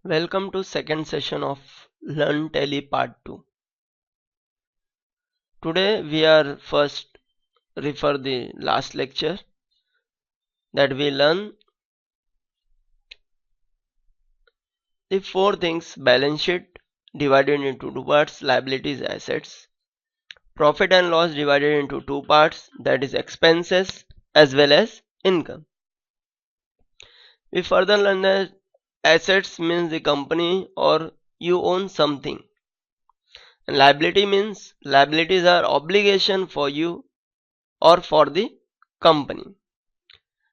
Welcome to second session of Learn Tally Part 2. Today we are first refer the last lecture that we learn the four things: balance sheet divided into two parts, liabilities, assets; profit and loss divided into two parts, that is expenses as well as income. We further learn that assets means the company or you own something, and liability means liabilities are obligation for you or for the company.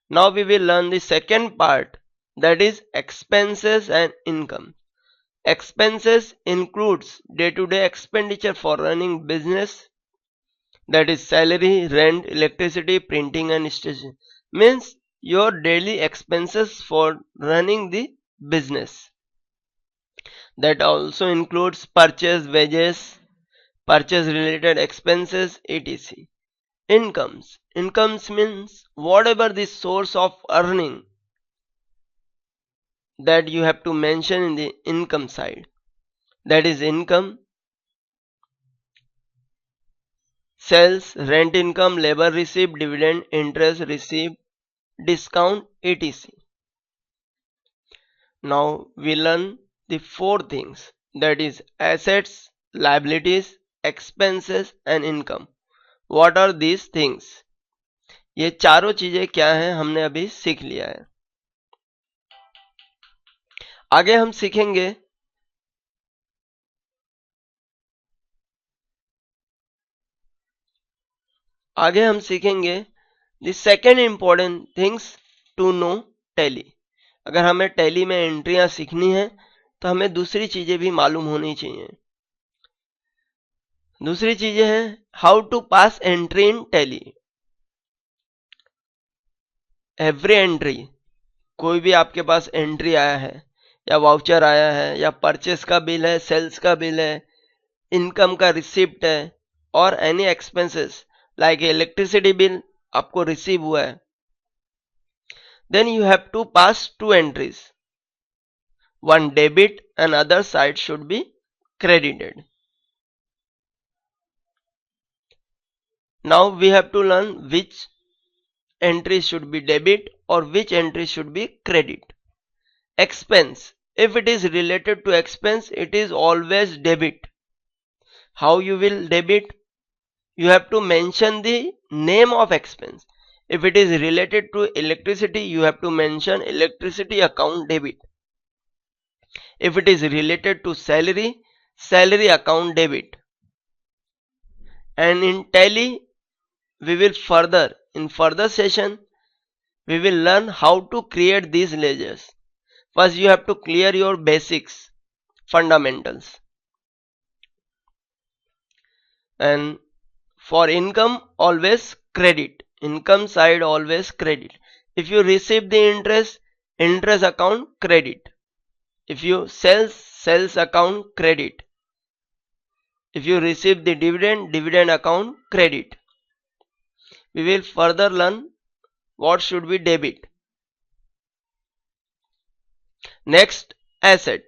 Now we will learn the second part, that is expenses and income. Expenses includes day-to-day expenditure for running business, that is salary, rent, electricity, printing and station. Means your daily expenses for running the business. That also includes purchase, wages, purchase related expenses, etc. Incomes means whatever the source of earning that you have to mention in the income side, that is income, sales, rent income, labor received, dividend, interest received, discount, etc. Now we learn the four things, that is assets, liabilities, expenses and income. What are these things? ये चारों चीजें क्या हैं हमने अभी सीख लिया है. आगे हम सीखेंगे the second important things to know tally. अगर हमें टैली में एंट्रियां सीखनी है तो हमें दूसरी चीजें भी मालूम होनी चाहिए. दूसरी चीजें हैं how to pass entry in tally. Every entry, कोई भी आपके पास एंट्री आया है या वाउचर आया है या परचेस का बिल है, सेल्स का बिल है, इनकम का रिसिप्ट है और any expenses like electricity bill आपको रिसीव हुआ है, then you have to pass two entries, one debit and other side should be credited. Now we have to learn which entry should be debit or which entry should be credit. Expense, if it is related to expense, it is always debit. How you will debit? You have to mention the name of expense. If it is related to electricity, you have to mention electricity account debit. If it is related to salary, salary account debit. And in tally, we will in further session, we will learn how to create these ledgers. First, you have to clear your basics, fundamentals. And for income, always credit. Income side, always credit. If you receive the interest, interest account credit. If you sales account credit. If you receive the dividend, dividend account credit. We will further learn what should be debit. Next, asset.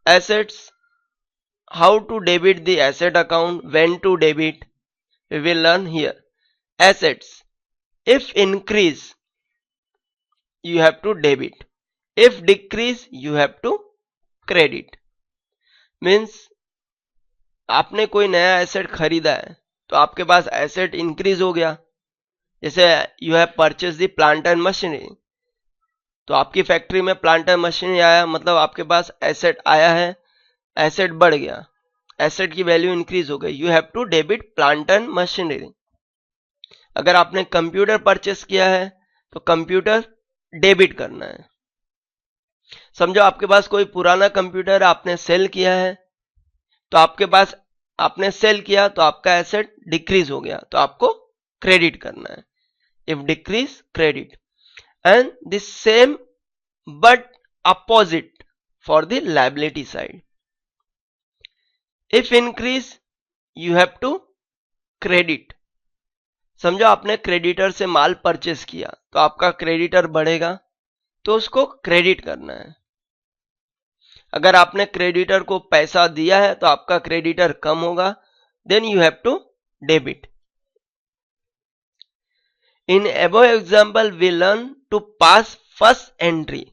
Assets, how to debit the asset account, when to debit, we will learn here. Assets, if increase, you have to debit. If decrease, you have to credit. Means आपने कोई नया asset खरीदा है तो आपके पास asset increase हो गया. जैसे you have purchase the plant and machinery, तो आपकी फैक्ट्री में प्लांट एंड मशीनरी आया, मतलब आपके पास एसेट आया है, एसेट बढ़ गया, एसेट की वैल्यू इंक्रीज हो गई. You have to debit plant and machinery. अगर आपने कंप्यूटर परचेस किया है तो कंप्यूटर डेबिट करना है. समझो आपके पास कोई पुराना कंप्यूटर आपने सेल किया है, तो आपके पास आपने सेल किया तो आपका एसेट डिक्रीज हो गया, तो आपको क्रेडिट करना है. If decrease credit. And the same but opposite for the liability side. If increase you have to credit. समझो आपने क्रेडिटर से माल परचेस किया तो आपका क्रेडिटर बढ़ेगा, तो उसको क्रेडिट करना है। अगर आपने क्रेडिटर को पैसा दिया है तो आपका क्रेडिटर कम होगा, then you have to debit. In above example we learn to pass first entry.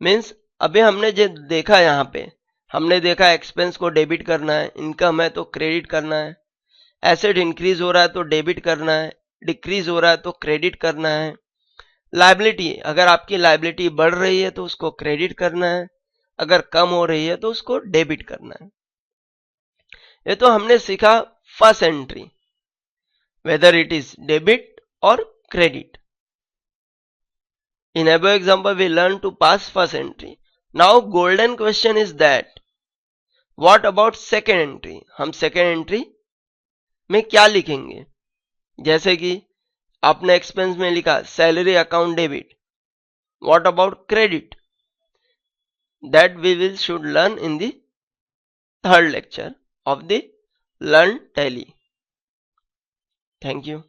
Means अभी हमने जो देखा, यहां पे हमने देखा एक्सपेंस को डेबिट करना है, इनकम है तो क्रेडिट करना है, एसेट इंक्रीज हो रहा है तो डेबिट करना है, डिक्रीज हो रहा है तो क्रेडिट करना है। लायबिलिटी, अगर आपकी लायबिलिटी बढ़ रही है तो उसको क्रेडिट करना है, अगर कम हो रही है तो उसको डेबिट करना है। ये तो हमने सीखा first entry, whether it is debit और credit. In above example, we learn to pass first entry. Now, golden question is that what about second entry? हम second entry में क्या लिखेंगे? जैसे कि आपने एक्सपेंस में लिखा salary account debit. What about credit? That we will should learn in the third lecture of the Learn Tally. Thank you.